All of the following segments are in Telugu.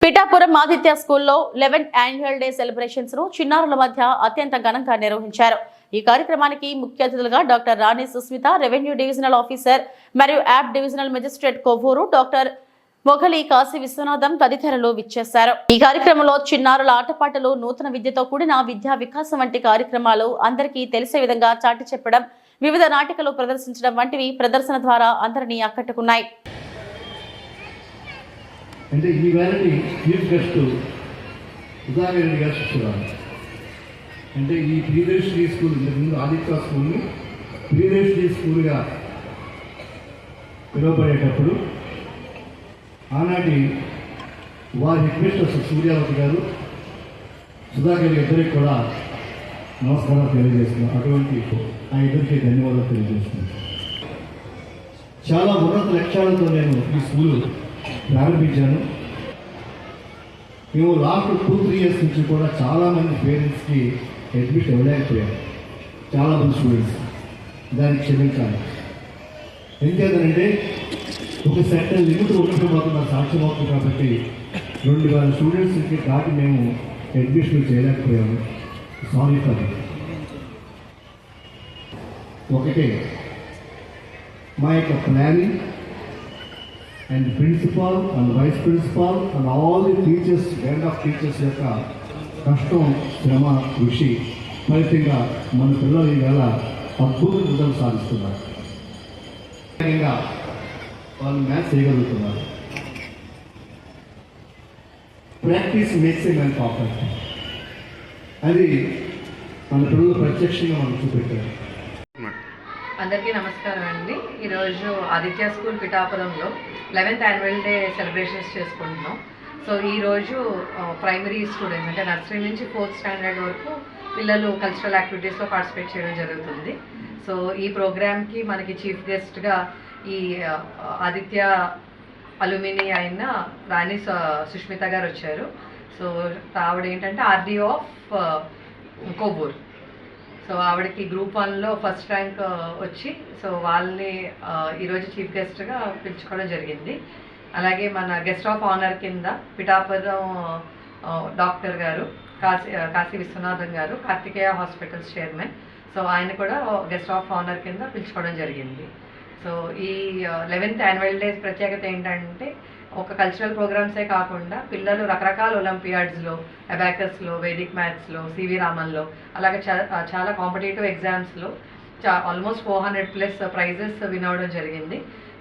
పిఠాపురం ఆదిత్య స్కూల్లో 11th యాన్యువల్ డే సెలబ్రేషన్స్ ను చిన్నారుల మధ్య అత్యంత ఘనంగా నిర్వహించారు. ఈ కార్యక్రమానికి ముఖ్య అతిథులుగా డాక్టర్ రాణి సుస్మిత, రెవెన్యూ డివిజనల్ ఆఫీసర్ మరియు app divisional magistrate Kovvur, doctor మొగలి కాశీ విశ్వనాథం తదితరులు విచ్చేశారు. ఈ కార్యక్రమంలో చిన్నారుల ఆటపాటలు, నూతన విద్యతో కూడిన విద్యా వికాసం వంటి కార్యక్రమాలు అందరికీ తెలిసే విధంగా చాటి చెప్పడం, వివిధ నాటికలు ప్రదర్శించడం వంటివి ప్రదర్శన ద్వారా అందరినీ ఆకట్టుకున్నాయి. అంటే ఈ వేళని చీఫ్ గెస్ట్ ఉదాహరణ గారు చూస్తున్నారు. అంటే ఈ ప్రియదర్శిని స్కూల్ ఇంతకుముందు ఆదిత్య స్కూల్ని ప్రియదర్శిని స్కూల్గా పిలువబడేటప్పుడు ఆనాటి వారి హెడ్ మిస్టర్స్ సూర్యావతి గారు, సుధాకర్ ఇద్దరికి కూడా నమస్కారాలు తెలియజేస్తున్నాం. అటువంటి ఆ ఇద్దరికి ధన్యవాదాలు తెలియజేస్తున్నాను. చాలా ఉన్నత లక్ష్యాలతో నేను ఈ స్కూలు ప్రారంభించాను. మేము లాస్ట్ 2-3 ఇయర్స్ నుంచి కూడా చాలామంది పేరెంట్స్కి అడ్మిషన్ ఇవ్వలేకపోయాం, చాలామంది స్టూడెంట్స్. దానికి క్షమించాలి. ఎందుకంటే ఒక సెక్టర్ లిమిట్ ఉన్నప్పుడు మాకు నాకు సాక్ష్యం అవుతుంది కాబట్టి 2000 స్టూడెంట్స్కి దాటి మేము అడ్మిషన్ చేయలేకపోయాము. సారీ ఫర్ ఒకటే మా యొక్క planning and principal and vice principal and all the teachers, band of teachers యొక్క కష్టం, శ్రమ, కృషి ఫలితంగా మన పిల్లలు ఈవేళ అద్భుత రిజల్ట్ సాధిస్తున్నారు. వాళ్ళు మ్యాథ్స్ చేయగలుగుతున్నారు. Practice makes a man perfect. అది మన పిల్లలు ప్రత్యక్షంగా మనం చూపెట్టారు. అందరికీ నమస్కారం అండి. ఈరోజు ఆదిత్య స్కూల్ పిఠాపురంలో 11th యాన్యువల్ డే సెలబ్రేషన్స్ చేసుకుంటున్నాం. సో ఈరోజు ప్రైమరీ స్టూడెంట్స్ అంటే నర్సరీ నుంచి 4th స్టాండర్డ్ వరకు పిల్లలు కల్చరల్ యాక్టివిటీస్లో పార్టిసిపేట్ చేయడం జరుగుతుంది. సో ఈ ప్రోగ్రామ్కి మనకి చీఫ్ గెస్ట్గా ఈ ఆదిత్య అలుమిని అయిన రాణి సుష్మిత గారు వచ్చారు. సో ఆవిడ ఏంటంటే ఆర్డీఓ ఆఫ్ కొవ్వూరు. సో ఆవిడకి గ్రూప్ 1లో ఫస్ట్ ర్యాంక్ వచ్చి, సో వాళ్ళని ఈరోజు చీఫ్ గెస్ట్గా పిలుచుకోవడం జరిగింది. అలాగే మన గెస్ట్ ఆఫ్ ఆనర్ కింద పిఠాపురం డాక్టర్ గారు కాశీ విశ్వనాథం గారు, కార్తికేయ హాస్పిటల్స్ చైర్మన్. సో ఆయన కూడా గెస్ట్ ఆఫ్ ఆనర్ కింద పిలుచుకోవడం జరిగింది. సో ఈ 11th యాన్యువల్ డే ప్రత్యేకత ఏంటంటే ఒక కల్చరల్ ప్రోగ్రామ్సే కాకుండా పిల్లలు రకరకాల ఒలింపియాడ్స్లో, అబాకస్లో, వేదిక్ మ్యాథ్స్లో, సివి రామన్లో, అలాగే చాలా కాంపిటేటివ్ ఎగ్జామ్స్లో ఆల్మోస్ట్ 400+ ప్రైజెస్ విన్ అవ్వడం జరిగింది.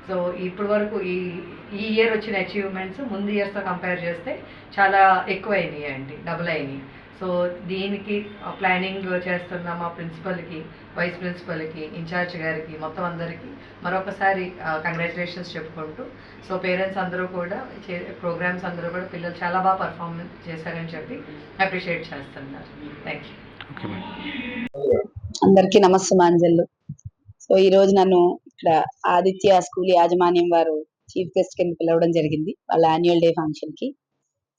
సో ఇప్పటి వరకు ఈ ఇయర్ వచ్చిన అచీవ్మెంట్స్ ముందు ఇయర్స్తో కంపేర్ చేస్తే చాలా ఎక్కువ అయినాయి అండి, డబుల్ అయినాయి. సో దీనికి ప్లానింగ్ చేస్తున్న మా ప్రిన్సిపల్కి, వైస్ ప్రిన్సిపల్కి, ఇన్ఛార్జ్ గారికి, మొత్తం అందరికీ మరొకసారి కంగ్రాచులేషన్స్ చెప్పుకుంటూ, సో పేరెంట్స్ అందరూ కూడా ప్రోగ్రామ్స్ అందరూ కూడా పిల్లలు చాలా బాగా పర్ఫార్మెన్స్ చేశారని చెప్పి అప్రిషియేట్ చేస్తున్నారు. Thank you. అందరికీ నమస్సుమాంజలు. సో ఈరోజు నన్ను ఇక్కడ ఆదిత్య స్కూల్ యాజమాన్యం వారు చీఫ్ గెస్ట్ కింద పిలవడం జరిగింది వాళ్ళ యాన్యువల్ డే ఫంక్షన్కి.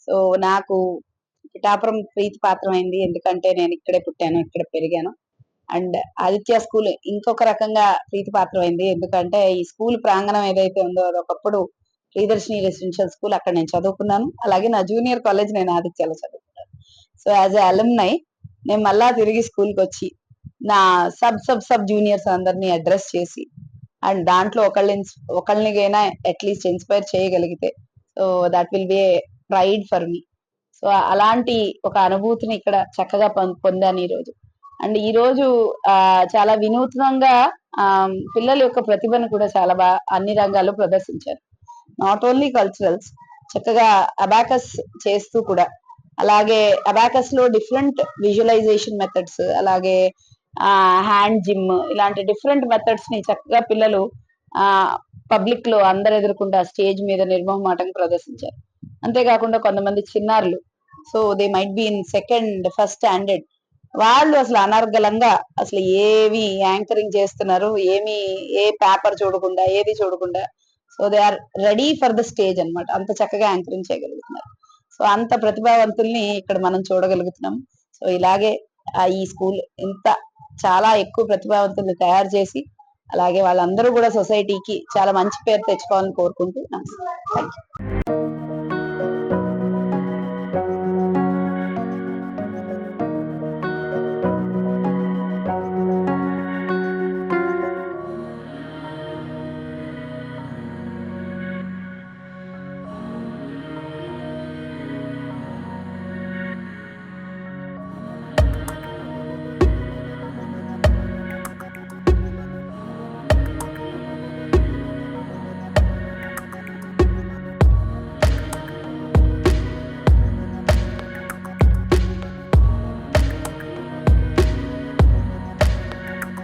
సో నాకు పిఠాపురం ప్రీతి పాత్రమైంది, ఎందుకంటే నేను ఇక్కడే పుట్టాను, ఇక్కడ పెరిగాను. అండ్ ఆదిత్య స్కూల్ ఇంకొక రకంగా ప్రీతి పాత్రమైంది, ఎందుకంటే ఈ స్కూల్ ప్రాంగణం ఏదైతే ఉందో అది ఒకప్పుడు ప్రియదర్శిని రెసిడెన్షియల్ స్కూల్, అక్కడ నేను చదువుకున్నాను. అలాగే నా జూనియర్ కాలేజ్ నేను ఆదిత్యలో చదువుకున్నాను. సో యాజ్ ఎ అలుమ్నై నేను మళ్ళా తిరిగి స్కూల్కి వచ్చి నా సబ్ జూనియర్స్ అందరినీ అడ్రస్ చేసి అండ్ దాంట్లో ఒకళ్ళనికైనా అట్లీస్ట్ ఇన్స్పైర్ చేయగలిగితే so that will be A pride for me. So అలాంటి ఒక అనుభూతిని ఇక్కడ చక్కగా పొందాను ఈరోజు. అండ్ ఈరోజు చాలా వినూత్నంగా పిల్లల యొక్క ప్రతిభను కూడా చాలా బాగా అన్ని రంగాల్లో ప్రదర్శించారు. నాట్ ఓన్లీ కల్చరల్స్, చక్కగా అబాకస్ చేస్తూ కూడా, అలాగే అబాకస్ లో డిఫరెంట్ విజువలైజేషన్ మెథడ్స్, అలాగే హ్యాండ్ జిమ్, ఇలాంటి డిఫరెంట్ మెథడ్స్ ని చక్కగా పిల్లలు పబ్లిక్ లో అందరు ఎదుర్కొంటా స్టేజ్ మీద నిర్మోహమాటంగా ప్రదర్శించారు. అంతేకాకుండా కొంతమంది చిన్నారులు, so they might be in 2nd, 1st standard, వాళ్ళు అసలు అనర్గళంగా అసలు ఏమి యాంకరింగ్ చేస్తున్నారు, ఏ పేపర్ చూడకుండా, ఏది చూడకుండా, so they are ready for the stage అన్నమాట. అంత చక్కగా యాంకరింగ్ చేయగలుగుతున్నారు. సో అంత ప్రతిభావంతుల్ని ఇక్కడ మనం చూడగలుగుతున్నాం. సో ఇలాగే ఈ స్కూల్ ఇంత చాలా ఎక్కువ ప్రతిభావంతుల్ని తయారు చేసి, అలాగే వాళ్ళందరూ కూడా సొసైటీకి చాలా మంచి పేరు తెచ్చుకోవాలని కోరుకుంటూ నమస్కారం. Thank you.